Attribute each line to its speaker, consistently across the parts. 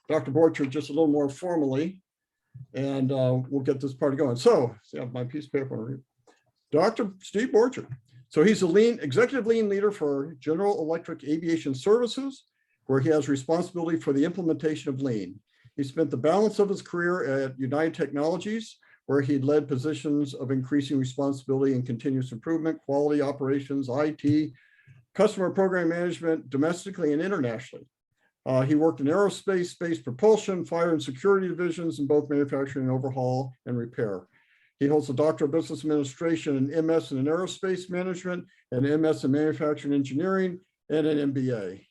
Speaker 1: Dr. Borchert just a little more formally, and we'll get this party going. So, see, I have my piece of paper. Dr. Steve Borchert. So he's a executive lean leader for General Electric Aviation Services, where he has responsibility for the implementation of lean. He spent the balance of his career at United Technologies, where he led positions of increasing responsibility and continuous improvement, quality operations, IT, customer program management, domestically and internationally. He worked in aerospace, space propulsion, fire and security divisions in both manufacturing, overhaul, and repair. He holds a Doctor of Business Administration and MS in Aerospace Management and MS in Manufacturing Engineering and an MBA.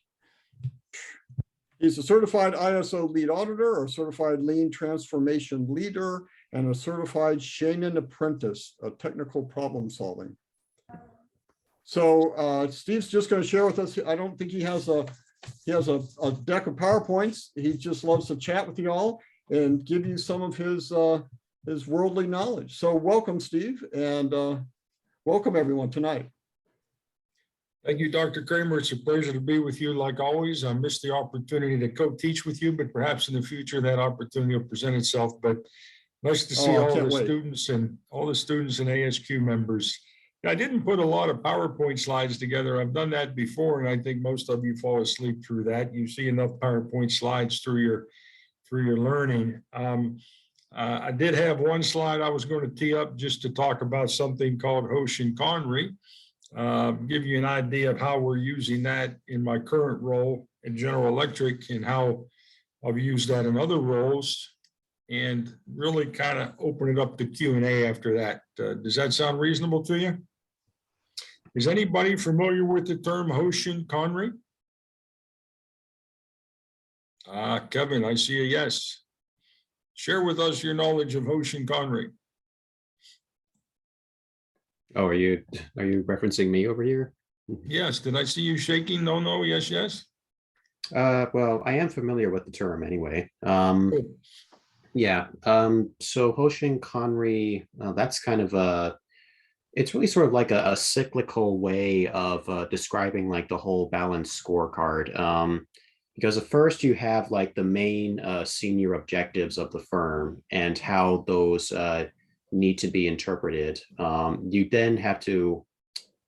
Speaker 1: He's a certified ISO lead auditor, or certified lean transformation leader, and a certified Shannon apprentice of technical problem solving. So Steve's just going to share with us. I don't think he has a deck of PowerPoints. He just loves to chat with you all and give you some of his worldly knowledge. So welcome, Steve, and welcome everyone tonight.
Speaker 2: Thank you, Dr. Kramer. It's a pleasure to be with you like always. I missed the opportunity to co-teach with you, but perhaps in the future that opportunity will present itself. But nice to see all the students and ASQ members. I didn't put a lot of PowerPoint slides together. I've done that before, and I think most of you fall asleep through that. You see enough PowerPoint slides through your learning. I did have one slide I was going to tee up just to talk about something called Hoshin Conry. Give you an idea of how we're using that in my current role in General Electric and how I've used that in other roles, and really kind of open it up to Q&A after that. Does that sound reasonable to you? Is anybody familiar with the term Hoshin Conry? Kevin, I see a yes. Share with us your knowledge of Hoshin Conry.
Speaker 3: Oh, are you referencing me over here?
Speaker 2: Yes. Did I see you shaking? No, no, yes, yes.
Speaker 3: Well, I am familiar with the term anyway. Yeah. So Hoshin Conry, that's kind of it's really sort of like a cyclical way of describing like the whole balanced scorecard. Because at first you have like the main senior objectives of the firm and how those need to be interpreted. You then have to,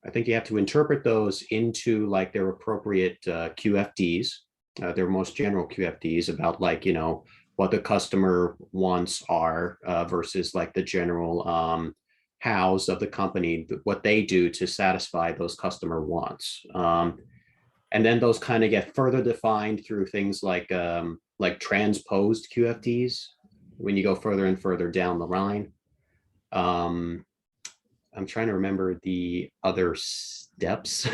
Speaker 3: I think you have to interpret those into like their appropriate QFDs, their most general QFDs about like, you know, what the customer wants are versus like the general hows of the company, what they do to satisfy those customer wants. And then those kind of get further defined through things like transposed QFDs when you go further and further down the line. I'm trying to remember the other steps.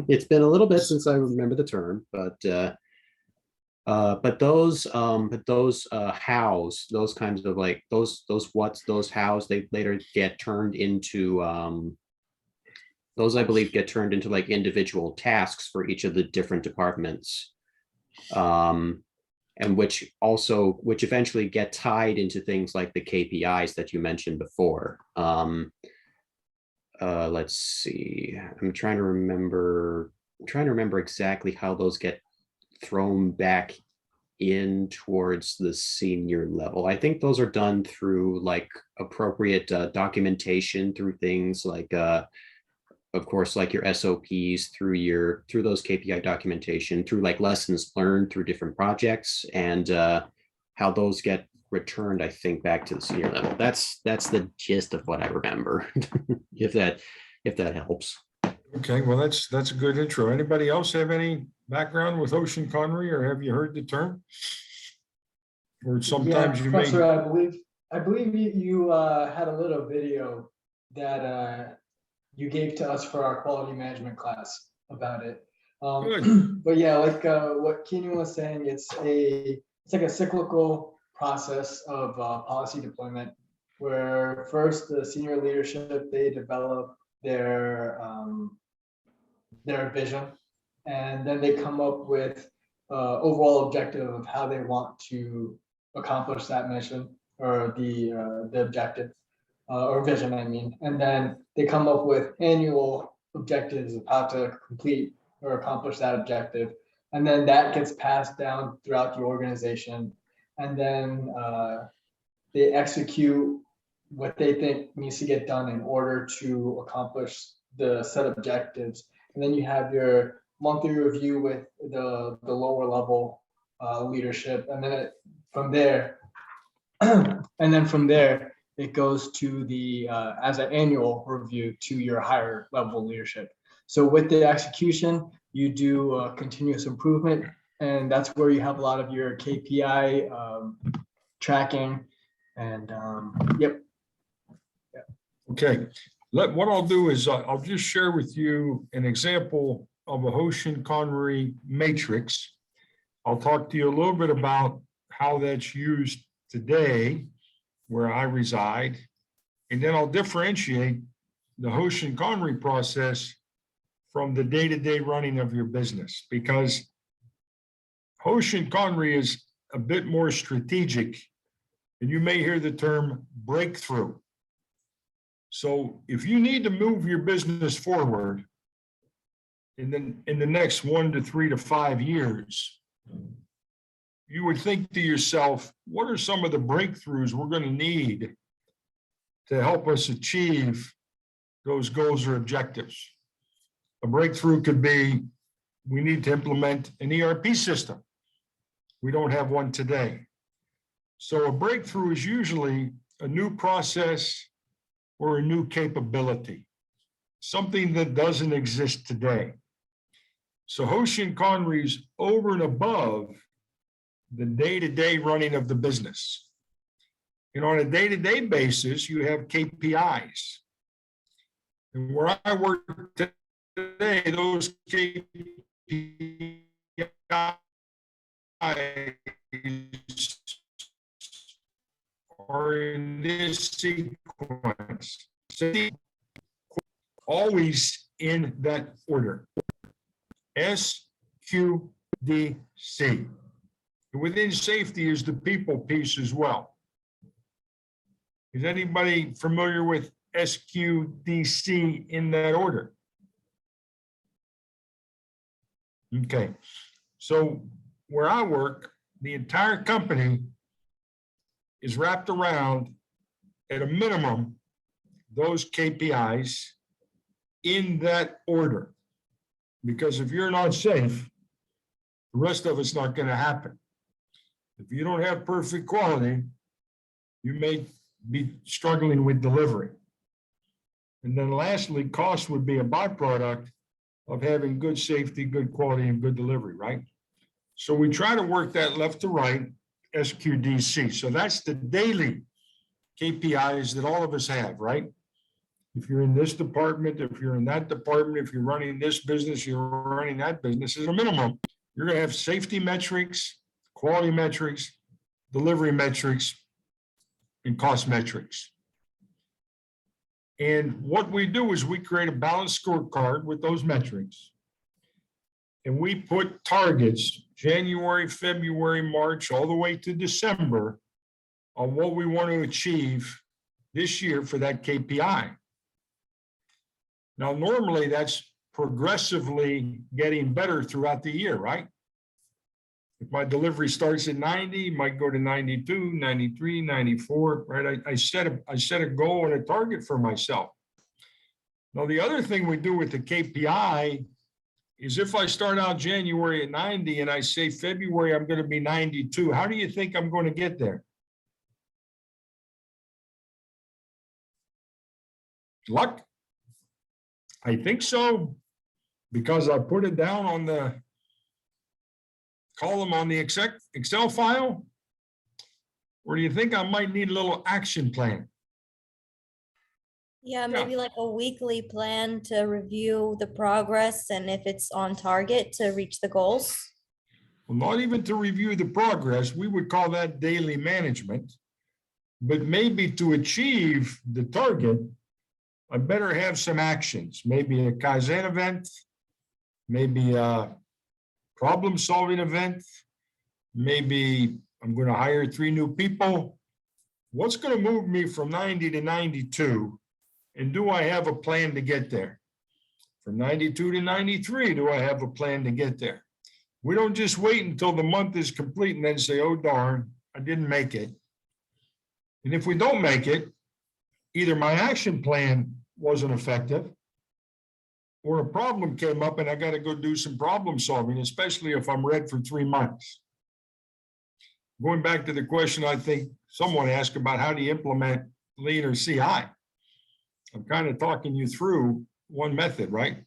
Speaker 3: It's been a little bit since I remember the term, but those hows, those kinds of like those whats, those hows, they later get turned into those, I believe, get turned into like individual tasks for each of the different departments, and which eventually get tied into things like the KPIs that you mentioned before. Let's see. I'm trying to remember exactly how those get thrown back in towards the senior level. I think those are done through like appropriate documentation, through things like of course, like your SOPs, through those KPI documentation, through like lessons learned through different projects, and how those get returned, I think, back to the senior level. That's the gist of what I remember, if that helps.
Speaker 2: Okay, well, that's a good intro. Anybody else have any background with Hoshin Conry, or have you heard the term? Or sometimes you
Speaker 4: Professor,
Speaker 2: may.
Speaker 4: I believe you had a little video that you gave to us for our quality management class about it. But yeah, like what Keenan was saying, it's like a cyclical process of policy deployment, where first the senior leadership, they develop their vision, and then they come up with overall objective of how they want to accomplish that mission or the objective. Or vision, I mean, and then they come up with annual objectives of how to complete or accomplish that objective. And then that gets passed down throughout the organization. and then they execute what they think needs to get done in order to accomplish the set objectives. And then you have your monthly review with the lower level leadership, and then from there, it goes to the as an annual review to your higher level leadership. So with the execution, you do continuous improvement, and that's where you have a lot of your KPI tracking. And yep.
Speaker 2: Okay, what I'll do is I'll just share with you an example of a Hoshin-Conry matrix. I'll talk to you a little bit about how that's used today where I reside, and then I'll differentiate the Hoshin-Conry process from the day-to-day running of your business, because Hoshin-Conry is a bit more strategic, and you may hear the term breakthrough. So if you need to move your business forward in the next 1 to 3 to 5 years, you would think to yourself, what are some of the breakthroughs we're going to need to help us achieve those goals or objectives? A breakthrough could be, we need to implement an ERP system. We don't have one today. So a breakthrough is usually a new process or a new capability, something that doesn't exist today. So Hoshin-Conry's over and above the day-to-day running of the business. And on a day-to-day basis, you have KPIs. And where I work today, those KPIs are in this sequence. Always in that order. S, Q, D, C. Within safety is the people piece as well. Is anybody familiar with SQDC in that order? Okay, so where I work, the entire company is wrapped around, at a minimum, those KPIs in that order. Because if you're not safe, the rest of it's not going to happen. If you don't have perfect quality, you may be struggling with delivery. And then lastly, cost would be a byproduct of having good safety, good quality, and good delivery, right? So we try to work that left to right, SQDC. So that's the daily KPIs that all of us have, right? If you're in this department, if you're in that department, if you're running this business, you're running that business, as a minimum, you're going to have safety metrics, quality metrics, delivery metrics, and cost metrics. And what we do is we create a balanced scorecard with those metrics. And we put targets, January, February, March, all the way to December, on what we want to achieve this year for that KPI. Now, normally that's progressively getting better throughout the year, right? If my delivery starts at 90, might go to 92, 93, 94, right? I set a goal and a target for myself. Now, the other thing we do with the KPI is if I start out January at 90 and I say February, I'm going to be 92, how do you think I'm going to get there? Luck? I think so, because I put it down on the column on the Excel file? Or do you think I might need a little action plan?
Speaker 5: Yeah, maybe like a weekly plan to review the progress and if it's on target to reach the goals.
Speaker 2: Well, not even to review the progress, we would call that daily management. But maybe to achieve the target, I better have some actions, maybe a Kaizen event, maybe a problem-solving event, maybe I'm going to hire 3 new people. What's going to move me from 90 to 92? And do I have a plan to get there? From 92 to 93, do I have a plan to get there? We don't just wait until the month is complete and then say, oh darn, I didn't make it. And if we don't make it, either my action plan wasn't effective, or a problem came up and I got to go do some problem solving, especially if I'm red for 3 months. Going back to the question I think someone asked about how do you implement lean or CI? I'm kind of talking you through one method, right?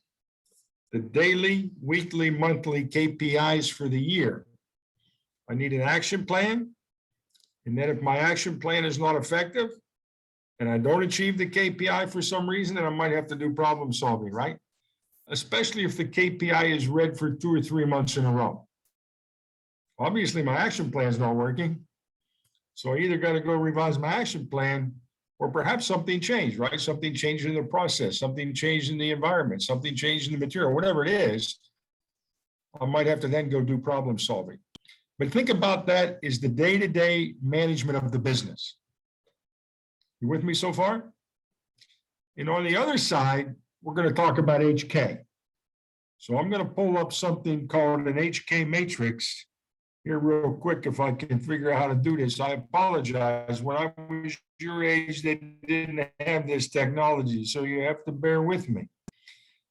Speaker 2: The daily, weekly, monthly KPIs for the year. I need an action plan. And then if my action plan is not effective and I don't achieve the KPI for some reason, then I might have to do problem solving, right? Especially if the KPI is red for 2 or 3 months in a row. Obviously, my action plan is not working. So I either got to go revise my action plan, or perhaps something changed, right? Something changed in the process, something changed in the environment, something changed in the material, whatever it is. I might have to then go do problem solving. But think about that as the day-to-day management of the business. You with me so far? And on the other side, we're going to talk about HK. So I'm going to pull up something called an HK matrix here real quick if I can figure out how to do this. I apologize. When I was your age, they didn't have this technology, so you have to bear with me.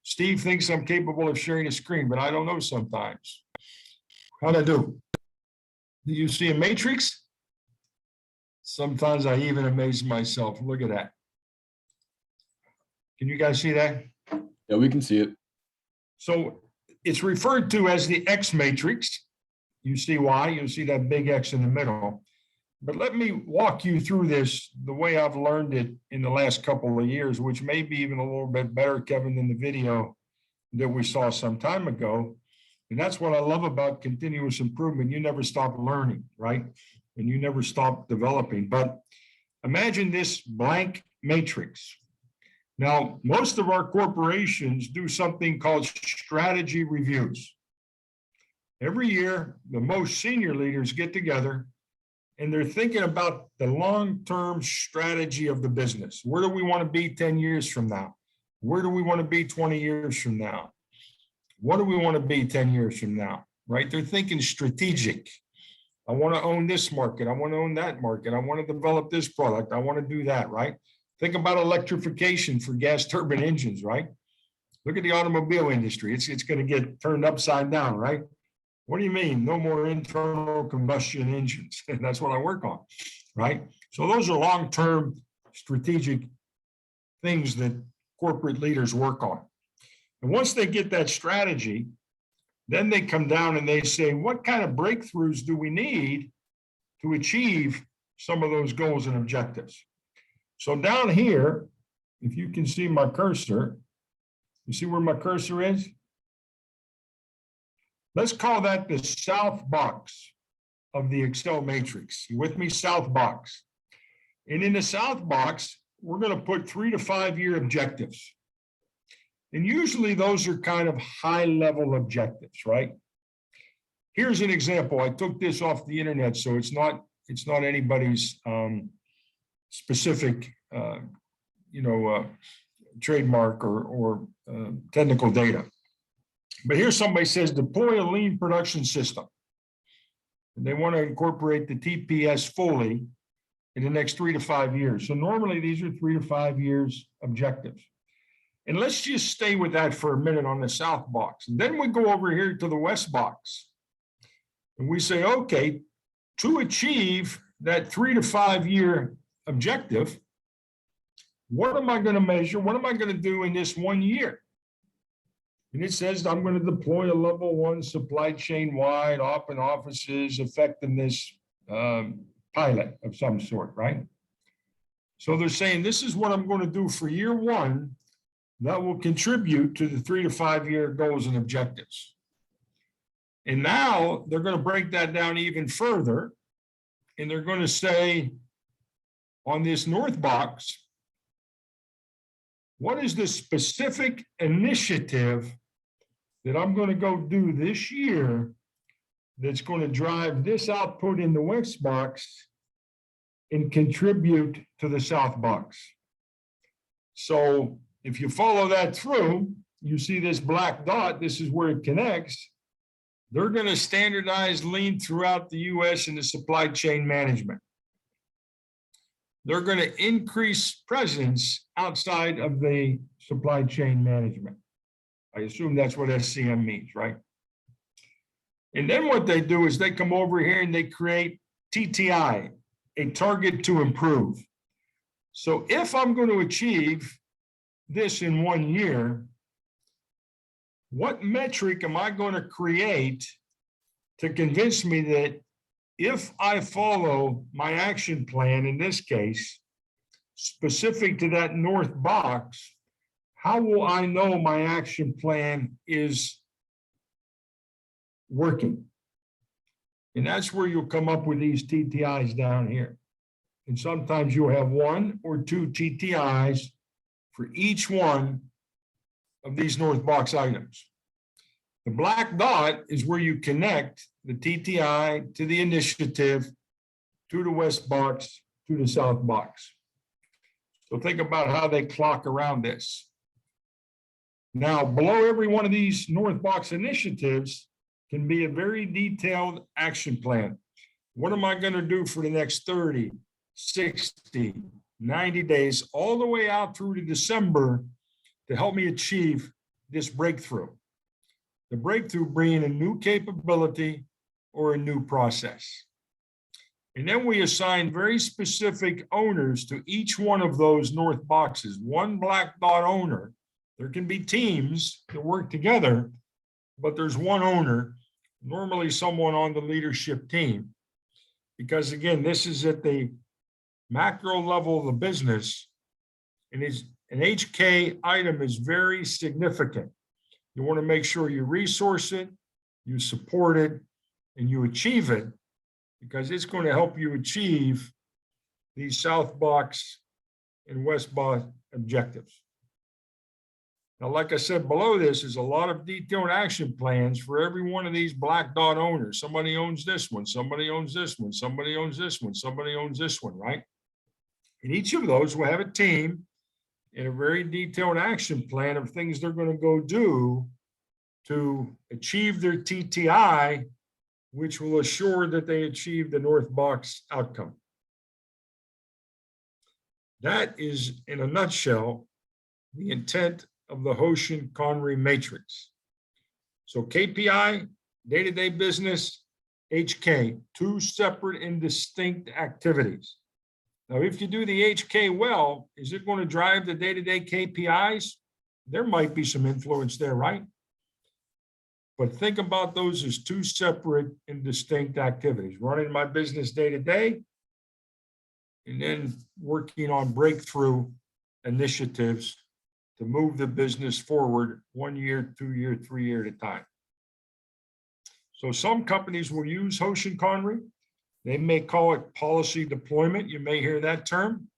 Speaker 2: Steve thinks I'm capable of sharing a screen, but I don't know sometimes. How'd I do? Do you see a matrix? Sometimes I even amaze myself. Look at that. Can you guys see that?
Speaker 6: Yeah, we can see it.
Speaker 2: So it's referred to as the X matrix. You see why? You see that big X in the middle. But let me walk you through this the way I've learned it in the last couple of years, which may be even a little bit better, Kevin, than the video that we saw some time ago. And that's what I love about continuous improvement. You never stop learning, right? And you never stop developing. But imagine this blank matrix. Now, most of our corporations do something called strategy reviews. Every year, the most senior leaders get together and they're thinking about the long-term strategy of the business. Where do we want to be 10 years from now? Where do we want to be 20 years from now? What do we want to be 10 years from now, right? They're thinking strategic. I want to own this market. I want to own that market. I want to develop this product. I want to do that, right? Think about electrification for gas turbine engines, right? Look at the automobile industry. It's going to get turned upside down, right? What do you mean? No more internal combustion engines. That's what I work on, right? So those are long-term strategic things that corporate leaders work on. And once they get that strategy, then they come down and they say, what kind of breakthroughs do we need to achieve some of those goals and objectives? So down here, if you can see my cursor, you see where my cursor is? Let's call that the south box of the Excel matrix. You with me? South box. And in the south box, we're going to put 3 to 5 year objectives. And usually those are kind of high level objectives, right? Here's an example. I took this off the internet, so it's not anybody's specific, trademark or technical data. But here somebody says deploy a lean production system. And they want to incorporate the TPS fully in the next 3 to 5 years. So normally these are 3 to 5 years objectives. And let's just stay with that for a minute on the south box. And then we go over here to the west box. And we say, okay, to achieve that 3 to 5 year objective, what am I going to measure? What am I going to do in this 1 year? And it says I'm going to deploy a level 1 supply chain wide open offices effectiveness pilot of some sort, right? So they're saying this is what I'm going to do for year 1 that will contribute to the 3 to 5 year goals and objectives. And now they're going to break that down even further. And they're going to say on this north box, what is the specific initiative that I'm going to go do this year that's going to drive this output in the west box and contribute to the south box? So if you follow that through, you see this black dot, this is where it connects. They're going to standardize lean throughout the US in the supply chain management. They're going to increase presence outside of the supply chain management. I assume that's what SCM means, right? And then what they do is they come over here and they create TTI, a target to improve. So if I'm going to achieve this in 1 year, what metric am I going to create to convince me that if I follow my action plan, in this case, specific to that north box, how will I know my action plan is working? And that's where you'll come up with these TTIs down here. And sometimes you'll have 1 or 2 TTIs for each one of these north box items. The black dot is where you connect the TTI to the initiative, to the west box, to the south box. So think about how they clock around this. Now, below every one of these north box initiatives can be a very detailed action plan. What am I going to do for the next 30, 60, 90 days, all the way out through to December to help me achieve this breakthrough? The breakthrough being a new capability or a new process. And then we assign very specific owners to each one of those north boxes. 1 black dot owner. There can be teams that work together, but there's 1 owner, normally someone on the leadership team. Because again, this is at the macro level of the business, and an HK item is very significant. You want to make sure you resource it, you support it, and you achieve it, because it's going to help you achieve these south box and west box objectives. Now, like I said, below this is a lot of detailed action plans for every one of these black dot owners. Somebody owns this one, somebody owns this one, somebody owns this one, somebody owns this one, right? And each of those will have a team and a very detailed action plan of things they're going to go do to achieve their TTI, which will assure that they achieve the north box outcome. That is, in a nutshell, the intent of the Hoshin-Conry matrix. So KPI, day-to-day business, HK, 2 separate and distinct activities. Now, if you do the HK well, is it going to drive the day-to-day KPIs? There might be some influence there, right? But think about those as 2 separate and distinct activities. Running my business day-to-day, and then working on breakthrough initiatives to move the business forward 1 year, 2 year, 3 year at a time. So some companies will use Hoshin-Conry. They may call it policy deployment. You may hear that term.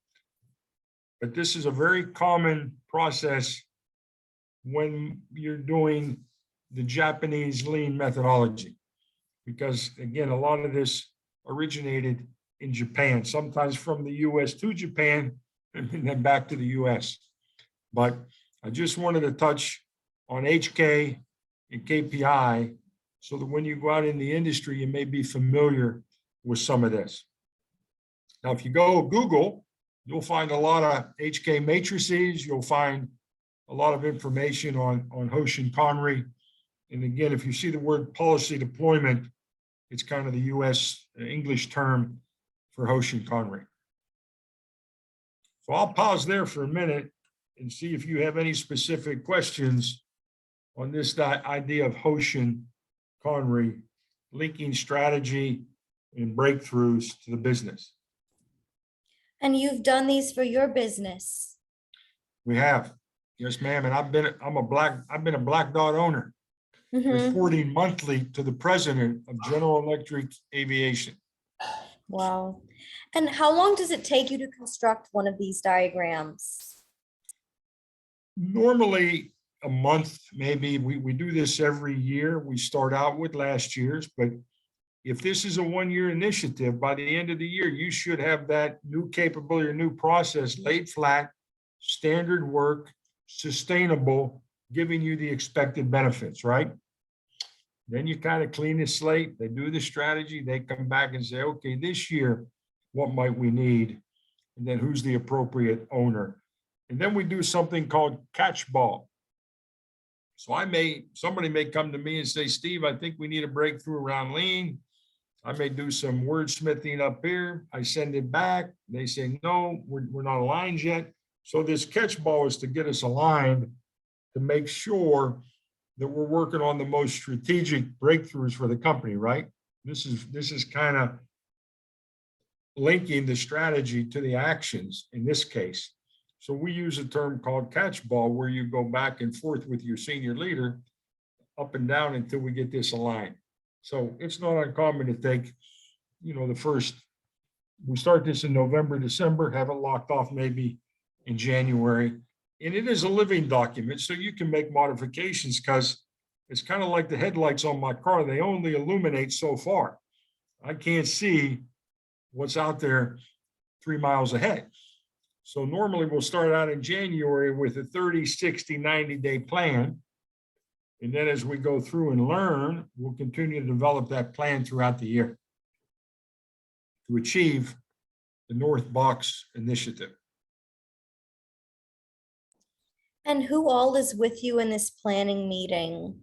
Speaker 2: But this is a very common process when you're doing the Japanese lean methodology. Because again, a lot of this originated in Japan, sometimes from the US to Japan, and then back to the US. But I just wanted to touch on HK and KPI so that when you go out in the industry, you may be familiar with some of this. Now, if you go Google, you'll find a lot of HK matrices. You'll find a lot of information on Hoshin-Conry. And again, if you see the word policy deployment, it's kind of the US English term for Hoshin-Conry. So I'll pause there for a minute and see if you have any specific questions on this idea of Hoshin-Conry, linking strategy and breakthroughs to the business.
Speaker 5: And you've done these for your business.
Speaker 2: We have, yes, ma'am. And I've been a black dot owner, reporting monthly to the president of General Electric Aviation.
Speaker 5: Wow. And how long does it take you to construct one of these diagrams?
Speaker 2: Normally a month, maybe. We do this every year. We start out with last year's, but if this is a 1 year initiative, by the end of the year, you should have that new capability or new process laid flat, standard work, sustainable, giving you the expected benefits, right? Then you kind of clean the slate. They do the strategy. They come back and say, okay, this year, what might we need? And then who's the appropriate owner? And then we do something called catch ball. So somebody may come to me and say, Steve, I think we need a breakthrough around lean. I may do some wordsmithing up here. I send it back. They say, no, we're not aligned yet. So this catch ball is to get us aligned to make sure that we're working on the most strategic breakthroughs for the company, right? This is kind of linking the strategy to the actions in this case. So we use a term called catch ball, where you go back and forth with your senior leader up and down until we get this aligned. So it's not uncommon to take, we start this in November, December, have it locked off maybe in January. And it is a living document, so you can make modifications, because it's kind of like the headlights on my car. They only illuminate so far. I can't see what's out there 3 miles ahead. So normally we'll start out in January with a 30, 60, 90-day plan. And then as we go through and learn, we'll continue to develop that plan throughout the year to achieve the North Box initiative.
Speaker 5: And who all is with you in this planning meeting?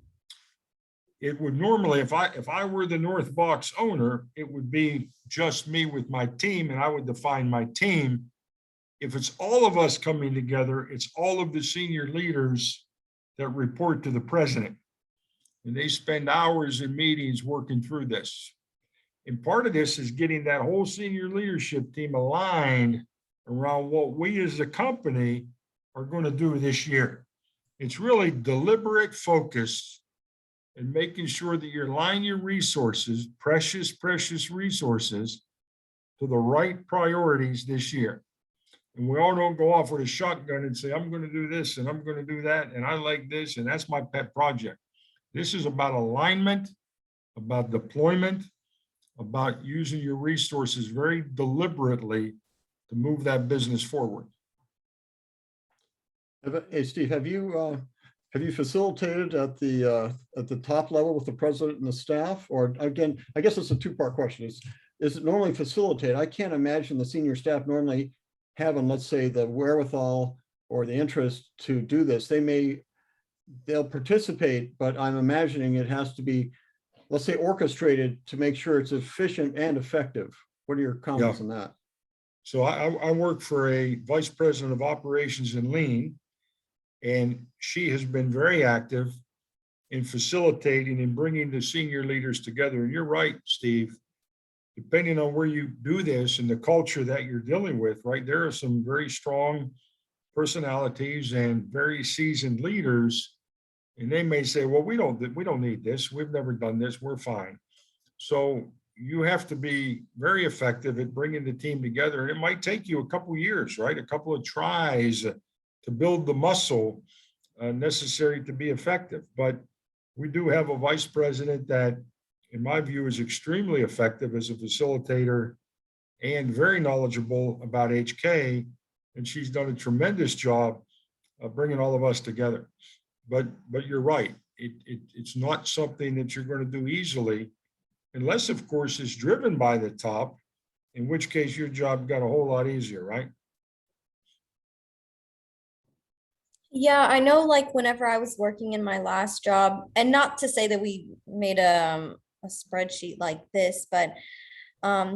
Speaker 2: It would normally, if I were the North Box owner, it would be just me with my team, and I would define my team. If it's all of us coming together, it's all of the senior leaders that report to the president. And they spend hours in meetings working through this. And part of this is getting that whole senior leadership team aligned around what we as a company are going to do this year. It's really deliberate focus and making sure that you align your resources, precious resources, to the right priorities this year. And we all don't go off with a shotgun and say, I'm going to do this and I'm going to do that, and I like this, and that's my pet project. This is about alignment, about deployment, about using your resources very deliberately to move that business forward.
Speaker 1: Hey, Steve, have you facilitated at the top level with the president and the staff? Or again, I guess it's a two-part question. Is it normally facilitated? I can't imagine the senior staff normally having, let's say, the wherewithal or the interest to do this. They'll participate, but I'm imagining it has to be, let's say, orchestrated to make sure it's efficient and effective. What are your comments on that?
Speaker 2: So I work for a vice president of operations in Lean, and she has been very active in facilitating and bringing the senior leaders together. And you're right, Steve, depending on where you do this and the culture that you're dealing with, right, there are some very strong personalities and very seasoned leaders, and they may say, well, we don't need this. We've never done this. We're fine. So you have to be very effective at bringing the team together. And it might take you a couple of years, right? A couple of tries to build the muscle necessary to be effective. But we do have a vice president that, in my view, is extremely effective as a facilitator and very knowledgeable about HK. And she's done a tremendous job of bringing all of us together. But you're right. It's not something that you're going to do easily, unless, of course, it's driven by the top, in which case your job got a whole lot easier, right?
Speaker 5: Yeah, I know, like, whenever I was working in my last job, and not to say that we made a spreadsheet like this, but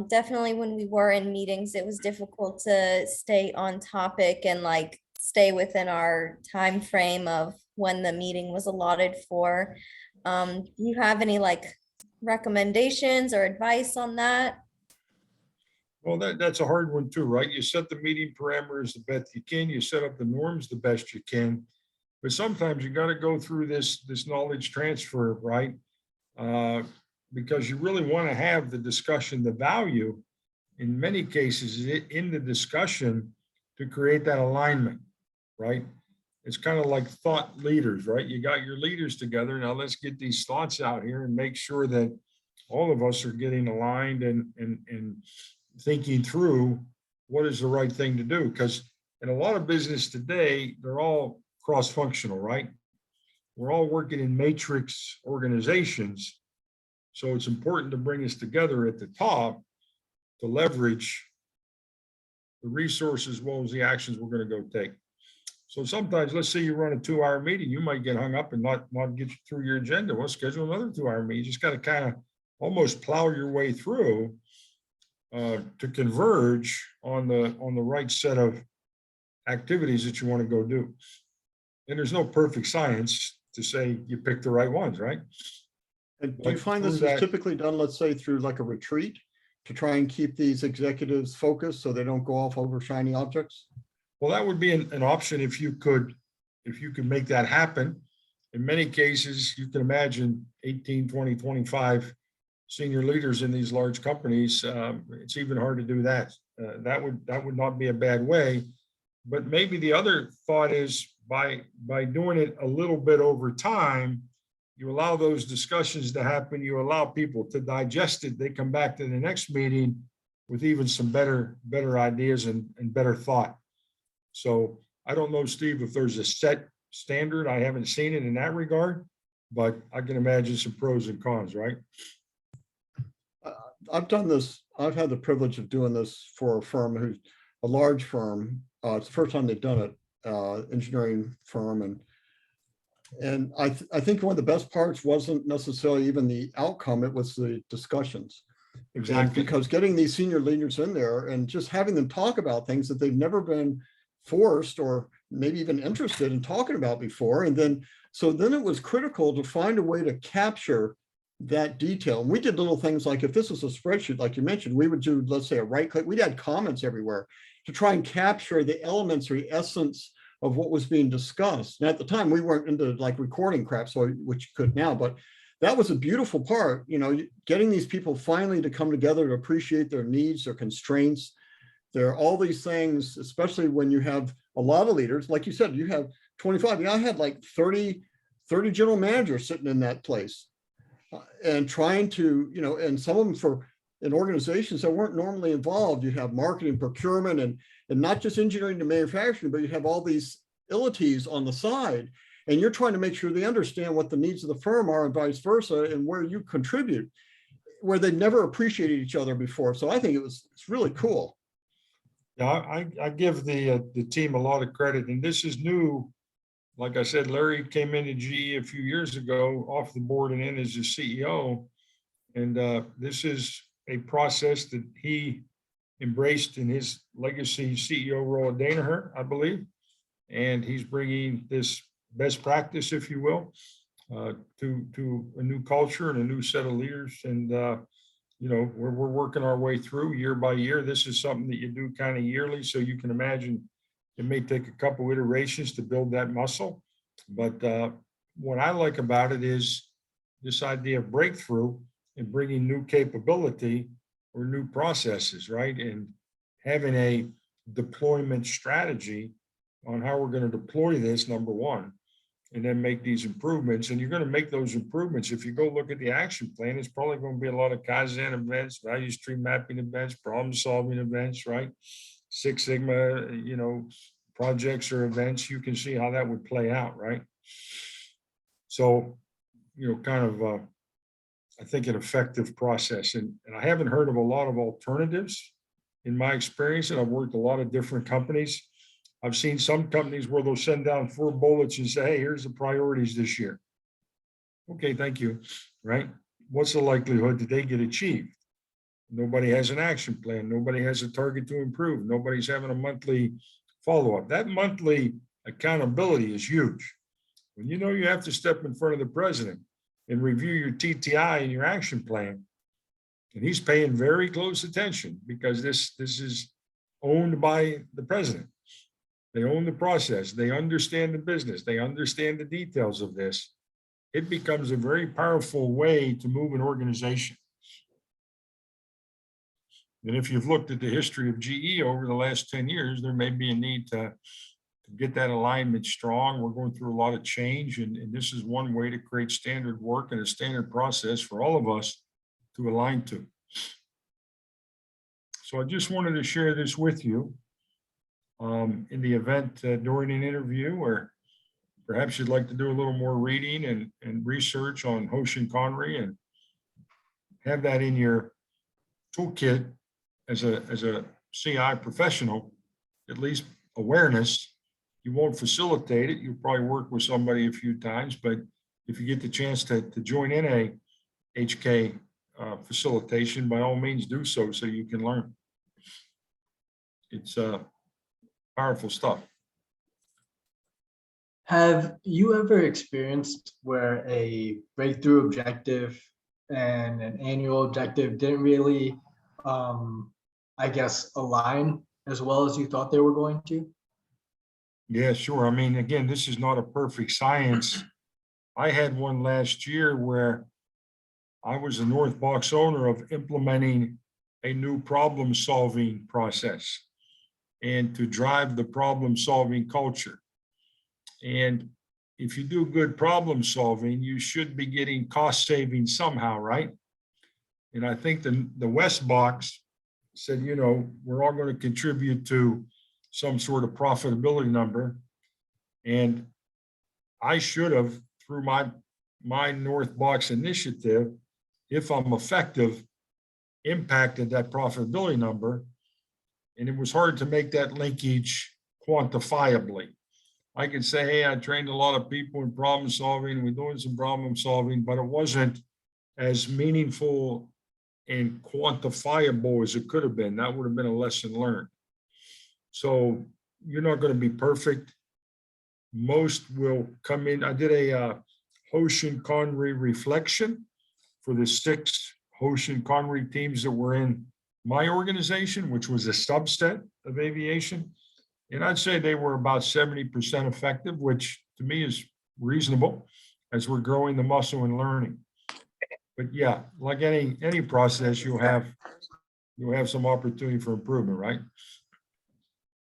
Speaker 5: definitely when we were in meetings, it was difficult to stay on topic and like stay within our time frame of when the meeting was allotted for. Do you have any like recommendations or advice on that?
Speaker 2: Well, that's a hard one too, right? You set the meeting parameters the best you can. You set up the norms the best you can. But sometimes you got to go through this knowledge transfer, right? Because you really want to have the discussion, the value, in many cases, in the discussion to create that alignment, right? It's kind of like thought leaders, right? You got your leaders together. Now let's get these thoughts out here and make sure that all of us are getting aligned and thinking through what is the right thing to do. Because in a lot of business today, they're all cross-functional, right? We're all working in matrix organizations. So it's important to bring us together at the top to leverage the resources as well as the actions we're going to go take. So sometimes, let's say you run a 2-hour meeting, you might get hung up and not get through your agenda. Well, schedule another 2-hour meeting. You just got to kind of almost plow your way through to converge on the right set of activities that you want to go do. And there's no perfect science to say you pick the right ones, right?
Speaker 1: And do you find this is typically done, let's say, through like a retreat to try and keep these executives focused so they don't go off over shiny objects?
Speaker 2: Well, that would be an option if you could make that happen. In many cases, you can imagine 18, 20, 25 senior leaders in these large companies. It's even hard to do that. That would not be a bad way. But maybe the other thought is by doing it a little bit over time, you allow those discussions to happen. You allow people to digest it. They come back to the next meeting with even some better ideas and better thought. So I don't know, Steve, if there's a set standard. I haven't seen it in that regard, but I can imagine some pros and cons, right?
Speaker 1: I've done this. I've had the privilege of doing this for a firm who's a large firm. It's the first time they've done it, engineering firm. And I think one of the best parts wasn't necessarily even the outcome, it was the discussions.
Speaker 2: Exactly.
Speaker 1: And because getting these senior leaders in there and just having them talk about things that they've never been forced or maybe even interested in talking about before. And then, so then it was critical to find a way to capture that detail. And we did little things like, if this was a spreadsheet, like you mentioned, we would do, let's say, a right click. We'd add comments everywhere to try and capture the elements or the essence of what was being discussed. And at the time, we weren't into like recording crap, so which you could now, but that was a beautiful part, you know, getting these people finally to come together to appreciate their needs, their constraints. There are all these things, especially when you have a lot of leaders, like you said, you have 25. Yeah, I had like 30 general managers sitting in that place and trying to, you know, and some of them in organizations that weren't normally involved. You have marketing, procurement, and not just engineering to manufacturing, but you have all these entities on the side. And you're trying to make sure they understand what the needs of the firm are and vice versa, and where you contribute, where they never appreciated each other before. So I think it's really cool.
Speaker 2: Yeah, I give the team a lot of credit, and this is new. Like I said, Larry came into GE a few years ago, off the board and in as the CEO, and this is a process that he embraced in his legacy CEO role at Danaher, I believe, and he's bringing this best practice, if you will, to a new culture and a new set of leaders, and you know, we're working our way through year by year. This is something that you do kind of yearly, so you can imagine it may take a couple iterations to build that muscle. But what I like about it is this idea of breakthrough and bringing new capability or new processes, right? And having a deployment strategy on how we're going to deploy this, number one, and then make these improvements. And you're going to make those improvements. If you go look at the action plan, it's probably going to be a lot of Kaizen events, value stream mapping events, problem solving events, right? Six Sigma, you know, projects or events. You can see how that would play out, right? So, you know, kind of, I think an effective process. And I haven't heard of a lot of alternatives in my experience, and I've worked a lot of different companies. I've seen some companies where they'll send down 4 bullets and say, hey, here's the priorities this year. Okay, thank you, right? What's the likelihood that they get achieved? Nobody has an action plan. Nobody has a target to improve. Nobody's having a monthly follow-up. That monthly accountability is huge. When you know you have to step in front of the president and review your TTI and your action plan, and he's paying very close attention because this is owned by the president. They own the process. They understand the business. They understand the details of this. It becomes a very powerful way to move an organization. And if you've looked at the history of GE over the last 10 years, there may be a need to get that alignment strong. We're going through a lot of change, and this is one way to create standard work and a standard process for all of us to align to. So I just wanted to share this with you. In the event during an interview, or perhaps you'd like to do a little more reading and research on Hoshin Conry and have that in your toolkit as a CI professional, at least awareness. You won't facilitate it. You'll probably work with somebody a few times, but if you get the chance to join in a HK facilitation, by all means do so you can learn. It's powerful stuff.
Speaker 4: Have you ever experienced where a breakthrough objective and an annual objective didn't really, I guess, align as well as you thought they were going to?
Speaker 2: Yeah, sure. I mean, again, this is not a perfect science. I had one last year where I was the North Box owner of implementing a new problem-solving process and to drive the problem-solving culture. And if you do good problem solving, you should be getting cost savings somehow, right? And I think the West Box said, you know, we're all going to contribute to some sort of profitability number. And I should have, through my North Box initiative, if I'm effective, impacted that profitability number. And it was hard to make that linkage quantifiably. I could say, hey, I trained a lot of people in problem solving, we're doing some problem solving, but it wasn't as meaningful and quantifiable as it could have been. That would have been a lesson learned. So you're not going to be perfect. Most will come in. I did a Hoshin Conry reflection for the 6 Hoshin Conry teams that were in my organization, which was a subset of aviation. And I'd say they were about 70% effective, which to me is reasonable as we're growing the muscle and learning. But yeah, like any process, you'll have some opportunity for improvement, right?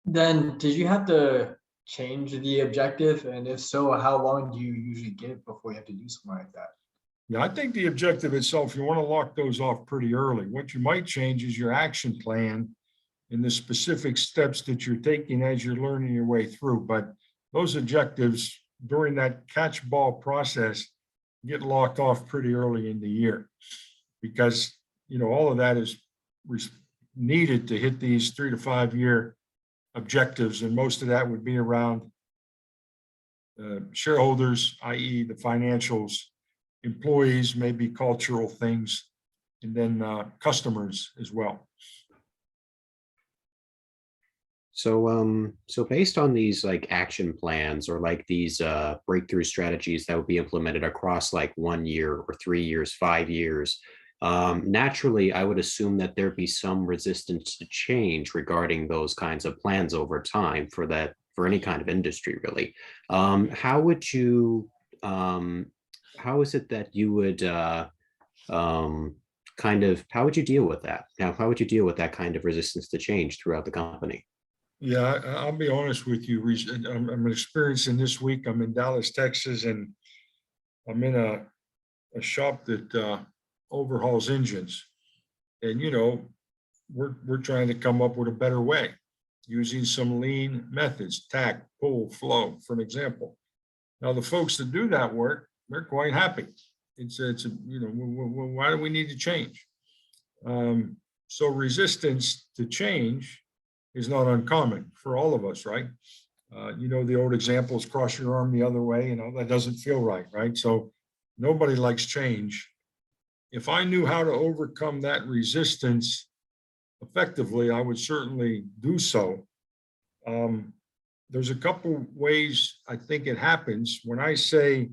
Speaker 4: Then did you have to change the objective? And if so, how long do you usually give before you have to do something like that?
Speaker 2: Yeah, I think the objective itself, you want to lock those off pretty early. What you might change is your action plan and the specific steps that you're taking as you're learning your way through. But those objectives during that catch ball process get locked off pretty early in the year because, you know, all of that is needed to hit these 3 to 5 year objectives. And most of that would be around shareholders, i.e. the financials, employees, maybe cultural things, and then customers as well.
Speaker 3: So based on these like action plans or like these breakthrough strategies that would be implemented across like 1 year or 3 years, 5 years, naturally, I would assume that there'd be some resistance to change regarding those kinds of plans over time for any kind of industry, really. How would you, how is it that you would how would you deal with that? Now, how would you deal with that kind of resistance to change throughout the company?
Speaker 2: Yeah, I'll be honest with you. I'm experiencing this week. I'm in Dallas, Texas, and I'm in a shop that overhauls engines. And, you know, we're trying to come up with a better way using some lean methods, tack, pull, flow, for an example. Now, the folks that do that work, they're quite happy. It's you know, why do we need to change? So resistance to change is not uncommon for all of us, right? You know, the old example is cross your arm the other way, you know, that doesn't feel right, right? So nobody likes change. If I knew how to overcome that resistance effectively, I would certainly do so. There's a couple ways I think it happens. When I say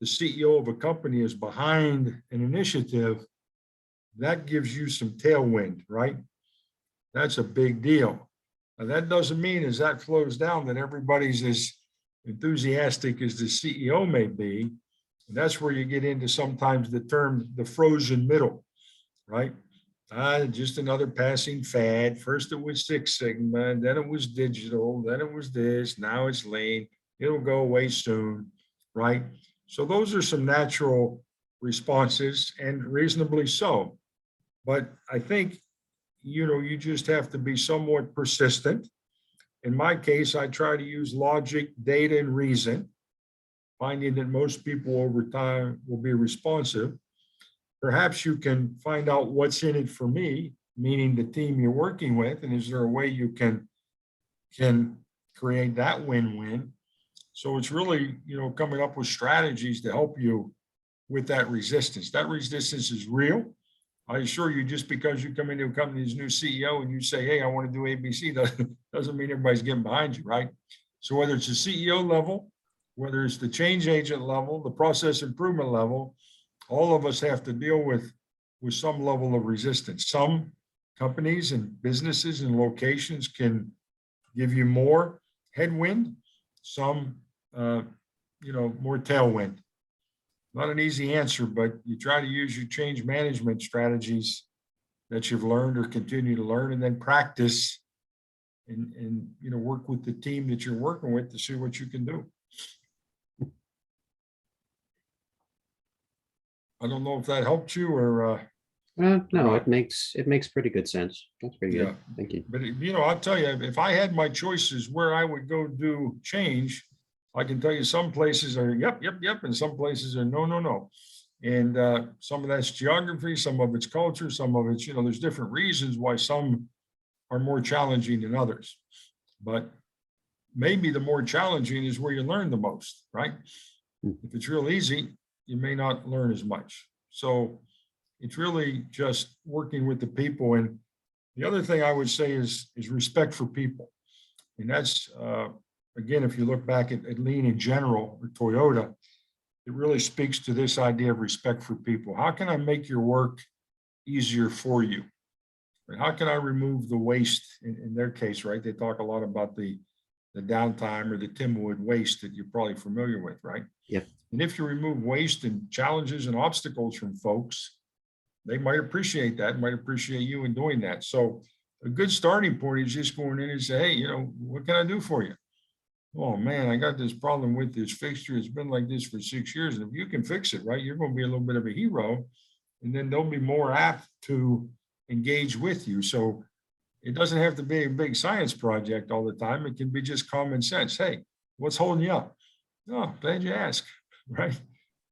Speaker 2: the CEO of a company is behind an initiative, that gives you some tailwind, right? That's a big deal. Now, that doesn't mean as that flows down that everybody's as enthusiastic as the CEO may be. And that's where you get into sometimes the term, the frozen middle, right? Just another passing fad. First it was Six Sigma, then it was digital, then it was this, now it's lean. It'll go away soon, right? So those are some natural responses and reasonably so. But I think, you know, you just have to be somewhat persistent. In my case, I try to use logic, data, and reason, finding that most people over time will be responsive. perhaps you can find out what's in it for me, meaning the team you're working with, and is there a way you can create that win-win? So it's really, coming up with strategies to help you with that resistance. That resistance is real. I assure you, just because you come into a company's new CEO and you say, hey, I want to do ABC, doesn't mean everybody's getting behind you, right? So whether it's the CEO level, whether it's the change agent level, the process improvement level, all of us have to deal with some level of resistance. Some companies and businesses and locations can give you more headwind, some, more tailwind. Not an easy answer, but you try to use your change management strategies that you've learned or continue to learn, and then practice and work with the team that you're working with to see what you can do. I don't know if that helped you or.
Speaker 3: No, it makes pretty good sense. That's pretty good. Thank you.
Speaker 2: But I'll tell you, if I had my choices where I would go do change, I can tell you some places are yep, and some places are no. And some of that's geography, some of it's culture, some of it's, there's different reasons why some are more challenging than others. But maybe the more challenging is where you learn the most, right? If it's real easy, you may not learn as much. So it's really just working with the people. And the other thing I would say is respect for people. And that's, again, if you look back at Lean in general or Toyota, it really speaks to this idea of respect for people. How can I make your work easier for you? And how can I remove the waste in their case, right? They talk a lot about the downtime or the Timberwood waste that you're probably familiar with, right?
Speaker 3: Yep.
Speaker 2: And if you remove waste and challenges and obstacles from folks, they might appreciate that, might appreciate you in doing that. So a good starting point is just going in and say, hey, what can I do for you? Oh man, I got this problem with this fixture. It's been like this for 6 years. And if you can fix it, right, you're going to be a little bit of a hero. And then they'll be more apt to engage with you. So it doesn't have to be a big science project all the time. It can be just common sense. Hey, what's holding you up? Oh, glad you asked, right?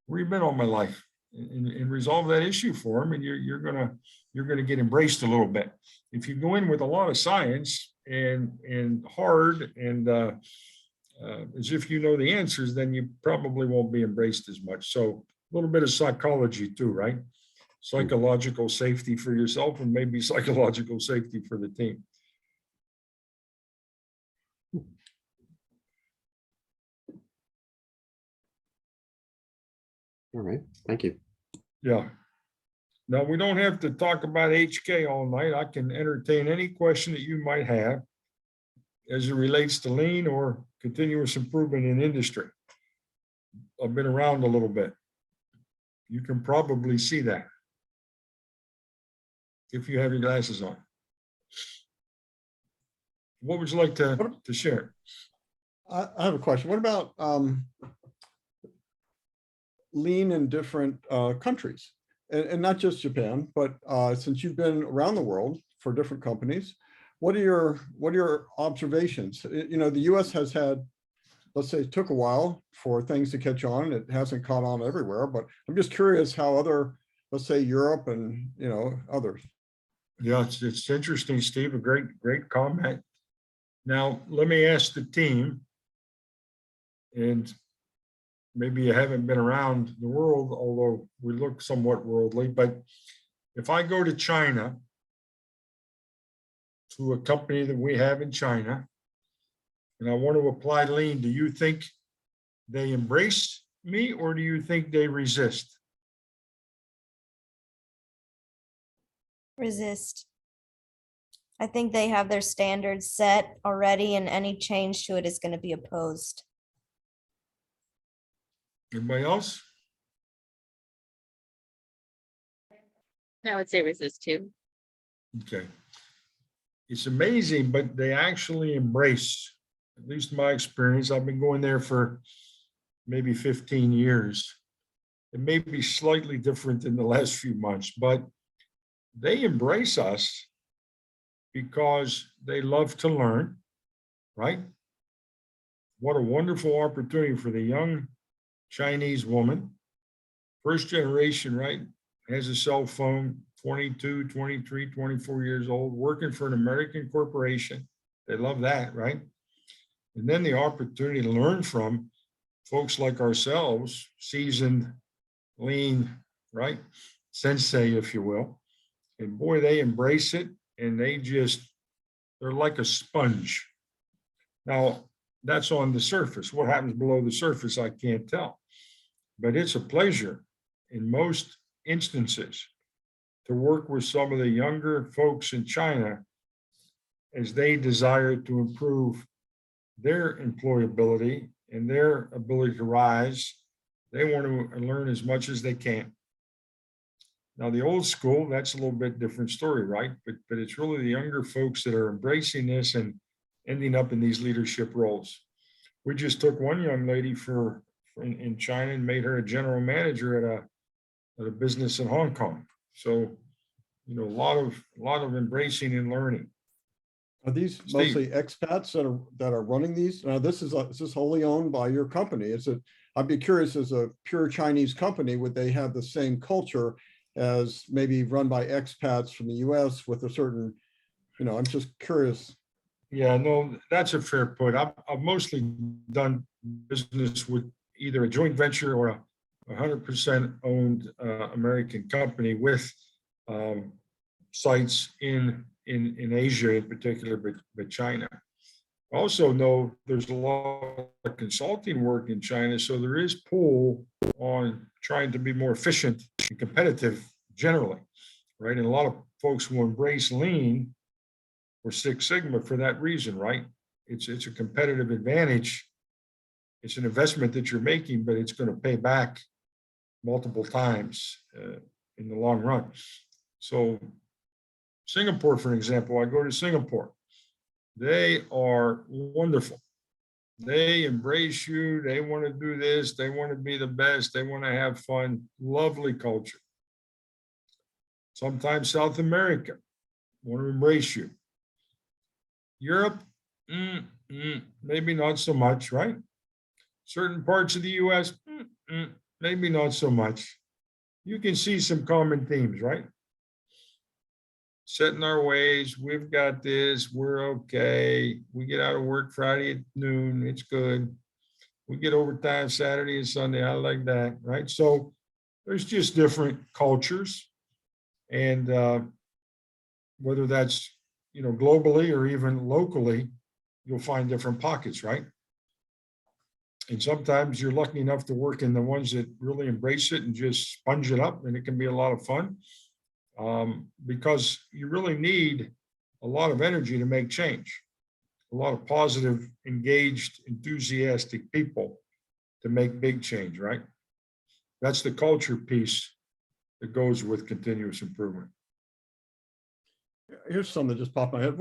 Speaker 2: Where you been all my life? And resolve that issue for them, and you're gonna get embraced a little bit. If you go in with a lot of science and hard and as if you know the answers, then you probably won't be embraced as much. So a little bit of psychology too, right? Psychological safety for yourself and maybe psychological safety for the team.
Speaker 3: All right, thank you.
Speaker 2: Yeah. Now, we don't have to talk about HK all night. I can entertain any question that you might have as it relates to lean or continuous improvement in industry. I've been around a little bit. You can probably see that if you have your glasses on. What would you like to share?
Speaker 1: I have a question. What about lean in different countries? And not just Japan, but since you've been around the world for different companies, what are your observations? The US has had, let's say, it took a while for things to catch on. It hasn't caught on everywhere, but I'm just curious how other, let's say, Europe and others.
Speaker 2: Yeah, it's interesting, Steve. A great comment. Now, let me ask the team, and maybe you haven't been around the world, although we look somewhat worldly, but if I go to China, to a company that we have in China, and I want to apply lean, do you think they embrace me or do you think they resist?
Speaker 5: Resist. I think they have their standards set already, and any change to it is going to be opposed.
Speaker 2: Anybody else?
Speaker 6: I would say resist too.
Speaker 2: Okay. It's amazing, but they actually embrace, at least my experience. I've been going there for maybe 15 years. It may be slightly different in the last few months, but they embrace us because they love to learn, right? What a wonderful opportunity for the young Chinese woman, first generation, right? has a cell phone, 22, 23, 24 years old, working for an American corporation. They love that, right? And then the opportunity to learn from folks like ourselves, seasoned, lean, right? Sensei, if you will. And boy, they embrace it, and they're like a sponge. Now, that's on the surface. What happens below the surface, I can't tell. But it's a pleasure in most instances to work with some of the younger folks in China as they desire to improve their employability and their ability to rise. They want to learn as much as they can. Now, the old school, that's a little bit different story, right? But it's really the younger folks that are embracing this and ending up in these leadership roles. We just took one young lady in China and made her a general manager at a business in Hong Kong. So, a lot of embracing and learning.
Speaker 1: Are these
Speaker 2: Steve.
Speaker 1: mostly expats that are running these? Now, is this wholly owned by your company? I'd be curious, as a pure Chinese company, would they have the same culture as maybe run by expats from the US with a certain, I'm just curious.
Speaker 2: Yeah, no, that's a fair point. I've mostly done business with either a joint venture or a 100% owned American company with sites in Asia in particular, but China. I also know there's a lot of consulting work in China, so there is pull on trying to be more efficient and competitive generally, right? And a lot of folks will embrace lean or Six Sigma for that reason, right? It's a competitive advantage. It's an investment that you're making, but it's going to pay back multiple times in the long run. So Singapore, for example, I go to Singapore. They are wonderful. They embrace you. They want to do this. They want to be the best. They want to have fun. Lovely culture. Sometimes South America want to embrace you. Europe, maybe not so much, right? Certain parts of the US, maybe not so much. You can see some common themes, right? Set in our ways, we've got this, we're okay. We get out of work Friday at noon, it's good. We get overtime Saturday and Sunday, I like that, right? So there's just different cultures. And whether that's, globally or even locally, you'll find different pockets, right? And sometimes you're lucky enough to work in the ones that really embrace it and just sponge it up, and it can be a lot of fun. Because you really need a lot of energy to make change, a lot of positive, engaged, enthusiastic people to make big change, right? That's the culture piece that goes with continuous improvement.
Speaker 1: Here's something that just popped in my head.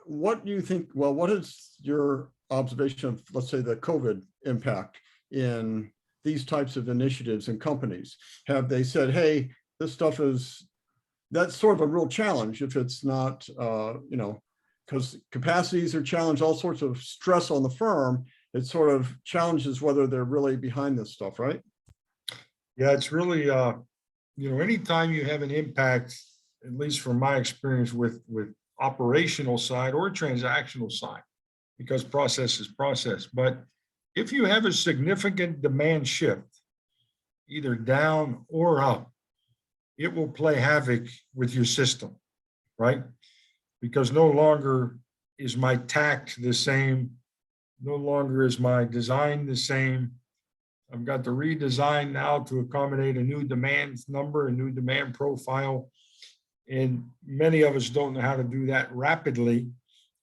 Speaker 1: What do you think, what is your observation of, let's say, the COVID impact in these types of initiatives and companies? Have they said, hey, this stuff that's sort of a real challenge if it's not, because capacities are challenged, all sorts of stress on the firm. It sort of challenges whether they're really behind this stuff, right?
Speaker 2: Yeah, it's really, anytime you have an impact, at least from my experience with operational side or transactional side, because process is process. But if you have a significant demand shift, either down or up, it will play havoc with your system, right? Because no longer is my tact the same, no longer is my design the same. I've got to redesign now to accommodate a new demand number, a new demand profile. And many of us don't know how to do that rapidly.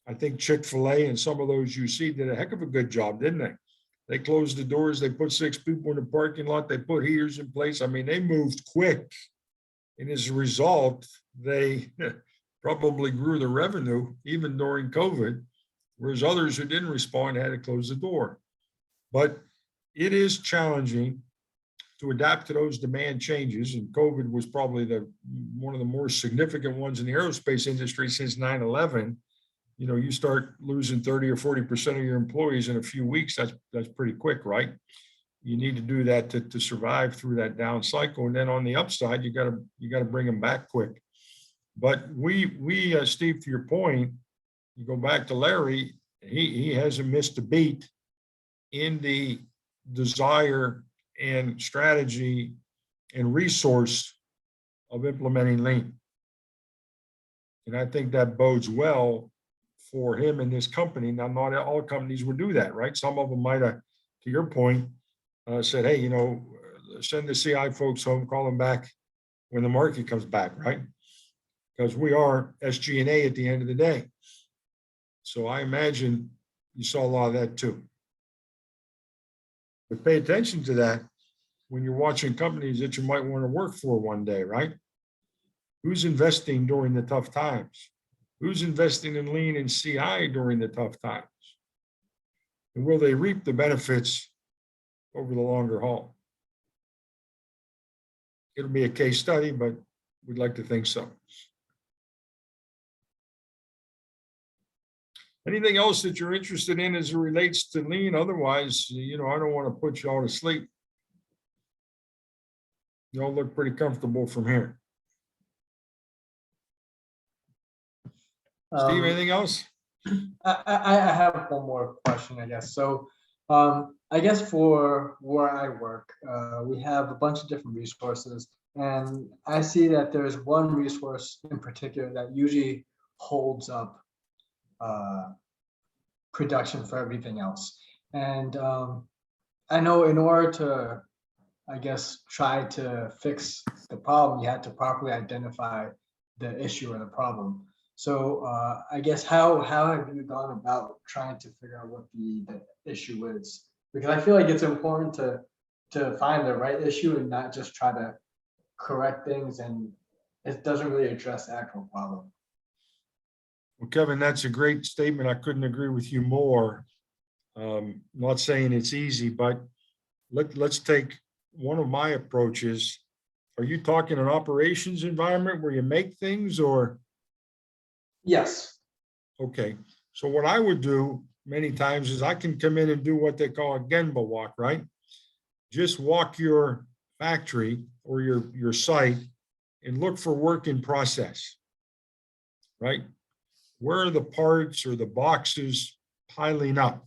Speaker 2: I think Chick-fil-A and some of those you see did a heck of a good job, didn't they? They closed the doors, they put 6 people in the parking lot, they put heaters in place. I mean, they moved quick. And as a result, they probably grew the revenue even during COVID, whereas others who didn't respond had to close the door. But it is challenging to adapt to those demand changes. And COVID was probably one of the more significant ones in the aerospace industry since 9/11. You start losing 30 or 40% of your employees in a few weeks. That's pretty quick, right? you need to do that to survive through that down cycle. And then on the upside, you gotta bring them back quick. But we Steve, to your point, you go back to Larry, he hasn't missed a beat in the desire and strategy and resource of implementing lean. And I think that bodes well for him and this company. Now, not all companies would do that, right? Some of them might have, to your point, said, hey, send the CI folks home, call them back when the market comes back, right? Because we are SG&A at the end of the day. So I imagine you saw a lot of that too. But pay attention to that when you're watching companies that you might want to work for one day, right? Who's investing during the tough times? Who's investing in lean and CI during the tough times? And will they reap the benefits over the longer haul? It'll be a case study, but we'd like to think so. Anything else that you're interested in as it relates to lean? Otherwise, I don't want to put you all to sleep. You all look pretty comfortable from here. Steve, anything else?
Speaker 4: I have one more question, I guess. So I guess for where I work, we have a bunch of different resources. And I see that there's one resource in particular that usually holds up production for everything else. And I know in order to, I guess, try to fix the problem, you had to properly identify the issue or the problem. So I guess how have you gone about trying to figure out what the issue is? Because I feel like it's important to find the right issue and not just try to correct things, and it doesn't really address the actual problem.
Speaker 2: Well, Kevin, that's a great statement. I couldn't agree with you more. Not saying it's easy, but let's take one of my approaches. Are you talking an operations environment where you make things, or?
Speaker 4: Yes.
Speaker 2: Okay, so what I would do many times is I can come in and do what they call a Gemba walk, right? Just walk your factory or your site and look for work in process, right? Where are the parts or the boxes piling up?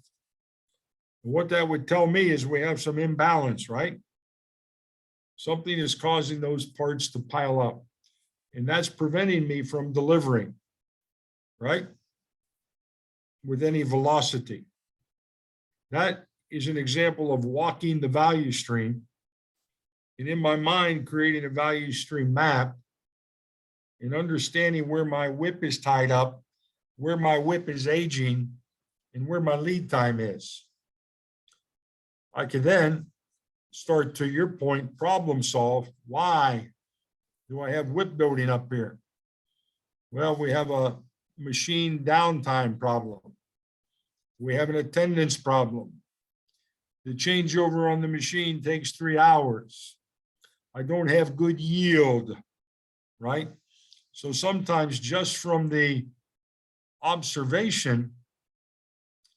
Speaker 2: What that would tell me is we have some imbalance, right? Something is causing those parts to pile up, and that's preventing me from delivering, right? With any velocity. That is an example of walking the value stream, and in my mind, creating a value stream map and understanding where my whip is tied up, where my whip is aging, and where my lead time is. I can then start, to your point, problem solve. Why do I have whip building up here? Well, we have a machine downtime problem. We have an attendance problem. The changeover on the machine takes 3 hours. I don't have good yield, right? So sometimes just from the observation,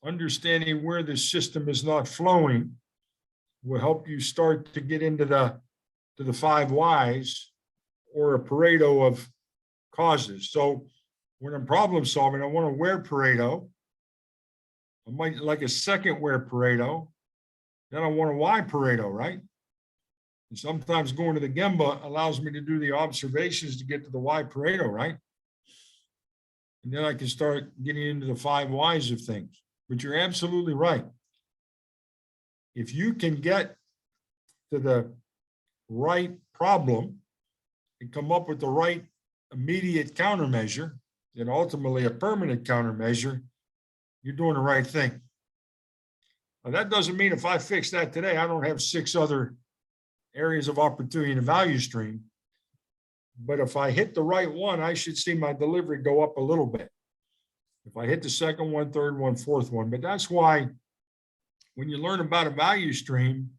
Speaker 2: understanding where the system is not flowing will help you start to get into the 5 whys or a Pareto of causes. So when I'm problem solving, I want to wear Pareto. I might like a second wear Pareto. Then I want a Y Pareto, right? And sometimes going to the Gemba allows me to do the observations to get to the Y Pareto, right? And then I can start getting into the 5 whys of things. But you're absolutely right. If you can get to the right problem and come up with the right immediate countermeasure, and ultimately a permanent countermeasure, you're doing the right thing. Now, that doesn't mean if I fix that today, I don't have 6 other areas of opportunity in the value stream. But if I hit the right one, I should see my delivery go up a little bit. If I hit the second one, third one, fourth one. But that's why when you learn about a value stream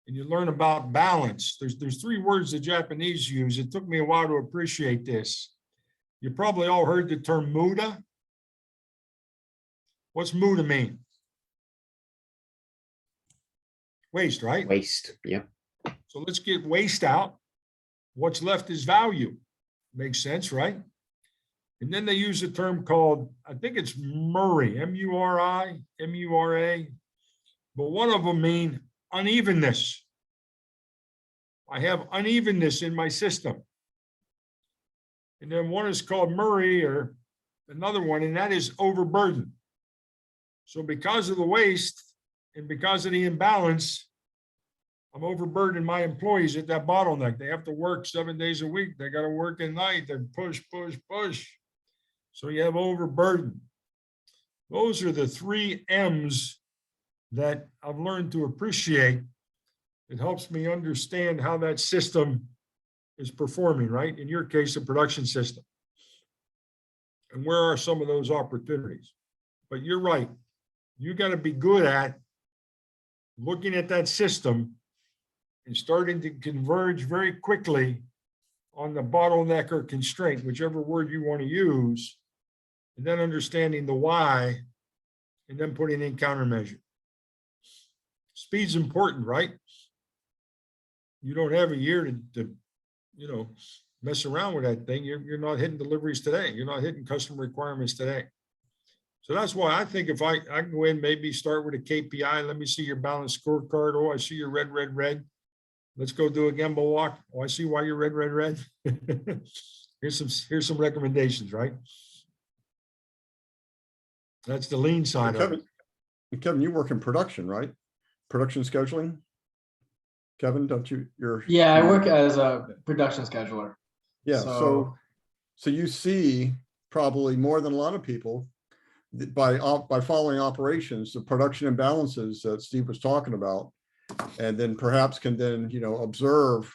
Speaker 2: and you learn about balance, there's 3 words the Japanese use. It took me a while to appreciate this. You probably all heard the term muda. What's muda mean? Waste, right?
Speaker 3: Waste. Yep.
Speaker 2: So let's get waste out. What's left is value. Makes sense, right? And then they use a term called, I think it's Murray, M-U-R-I, M-U-R-A. But one of them mean unevenness. I have unevenness in my system. And then one is called Murray, or another one, and that is overburden. So because of the waste and because of the imbalance, I'm overburdening my employees at that bottleneck. They have to work 7 days a week. They got to work at night. They push, push, push. So you have overburden. Those are the 3 M's that I've learned to appreciate. It helps me understand how that system is performing, right? In your case, a production system. And where are some of those opportunities? But you're right. You got to be good at looking at that system and starting to converge very quickly on the bottleneck or constraint, whichever word you want to use, and then understanding the why, and then putting in countermeasure. Speed's important, right? You don't have a year to mess around with that thing. You're not hitting deliveries today. You're not hitting customer requirements today. So that's why I think if I can go in, maybe start with a KPI. Let me see your balanced scorecard. Oh, I see your red, red, red. Let's go do a Gemba walk. Oh, I see why you're red, red, red. Here's some recommendations, right? That's the lean side of it.
Speaker 1: Kevin, you work in production, right? Production scheduling. Kevin, don't you?
Speaker 4: Yeah, I work as a production scheduler.
Speaker 1: Yeah, so you see probably more than a lot of people by following operations, the production imbalances that Steve was talking about, and then perhaps can then observe,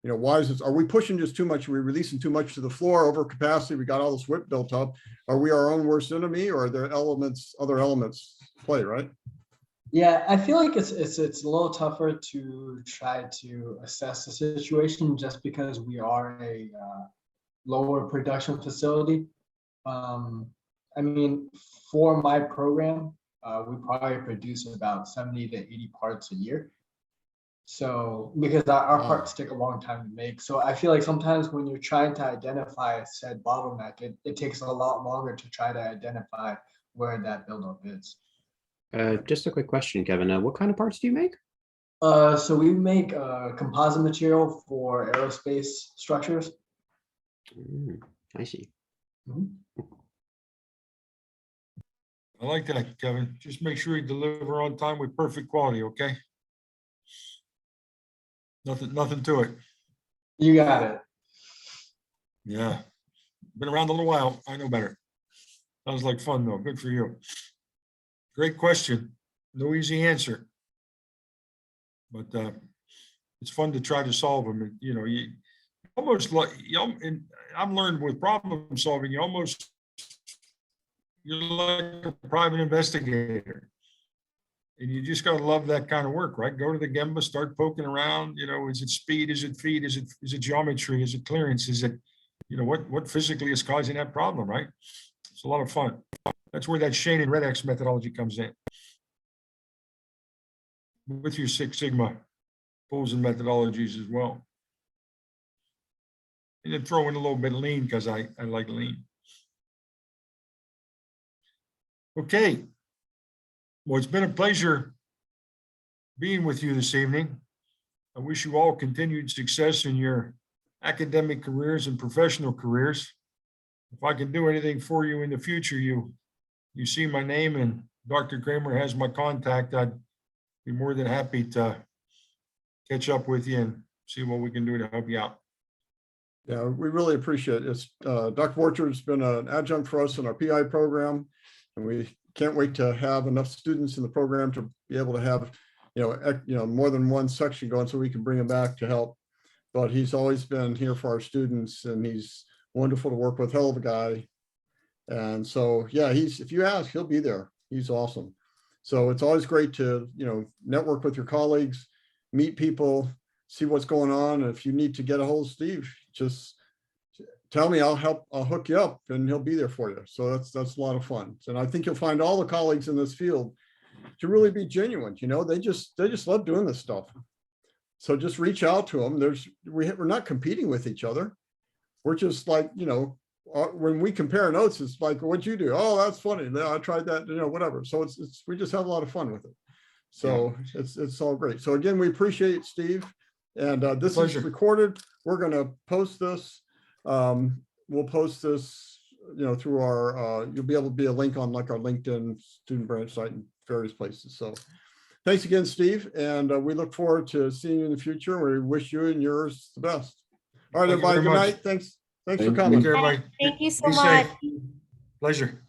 Speaker 1: why is this? Are we pushing just too much? Are we releasing too much to the floor, over capacity? We got all this WIP built up. Are we our own worst enemy, or are there other elements play, right?
Speaker 4: Yeah, I feel like it's a little tougher to try to assess the situation just because we are a lower production facility. I mean, for my program, we probably produce about 70 to 80 parts a year. So because our parts take a long time to make. So I feel like sometimes when you're trying to identify said bottleneck, it takes a lot longer to try to identify where that buildup is.
Speaker 3: Just a quick question, Kevin. What kind of parts do you make?
Speaker 4: So we make composite material for aerospace structures.
Speaker 3: I see.
Speaker 2: I like that, Kevin. Just make sure you deliver on time with perfect quality, okay? Nothing to it.
Speaker 4: You got it.
Speaker 2: Yeah. Been around a little while. I know better. Sounds like fun though. Good for you. Great question. No easy answer. But it's fun to try to solve them. And, you almost like, and I've learned with problem solving, you're like a private investigator. And you just got to love that kind of work, right? Go to the Gemba, start poking around. Is it speed? Is it feed? Is it geometry? Is it clearance? Is it, what physically is causing that problem, right? It's a lot of fun. That's where that Shane and Red X methodology comes in. With your Six Sigma tools and methodologies as well. And then throw in a little bit of lean because I like lean. Okay. Well, it's been a pleasure being with you this evening. I wish you all continued success in your academic careers and professional careers. If I can do anything for you in the future, you see my name and Dr. Kramer has my contact. I'd be more than happy to catch up with you and see what we can do to help you out.
Speaker 1: Yeah, we really appreciate it. Dr. Borchert has been an adjunct for us in our PI program, and we can't wait to have enough students in the program to be able to have, more than one section going so we can bring him back to help. But he's always been here for our students, and he's wonderful to work with, hell of a guy. And so, yeah, if you ask, he'll be there. He's awesome. So it's always great to, network with your colleagues, meet people, see what's going on. And if you need to get a hold of Steve, just tell me, I'll hook you up and he'll be there for you. So that's a lot of fun. And I think you'll find all the colleagues in this field to really be genuine. You know, they just love doing this stuff. So just reach out to them. We're not competing with each other. We're just like, you know, when we compare notes, it's like, what'd you do? Oh, that's funny. I tried that, you know, whatever. So we just have a lot of fun with it. So it's all great. So again, we appreciate Steve, and this is recorded. We're going to post this. We'll post this, you know, through our, you'll be able to be a link on like our LinkedIn student branch site and various places. So thanks again, Steve. And we look forward to seeing you in the future. We wish you and yours the best. All right, everybody. Good night. Thanks for coming.
Speaker 2: Take care, everybody.
Speaker 5: Thank you so
Speaker 2: Be
Speaker 5: much.
Speaker 2: safe. Pleasure.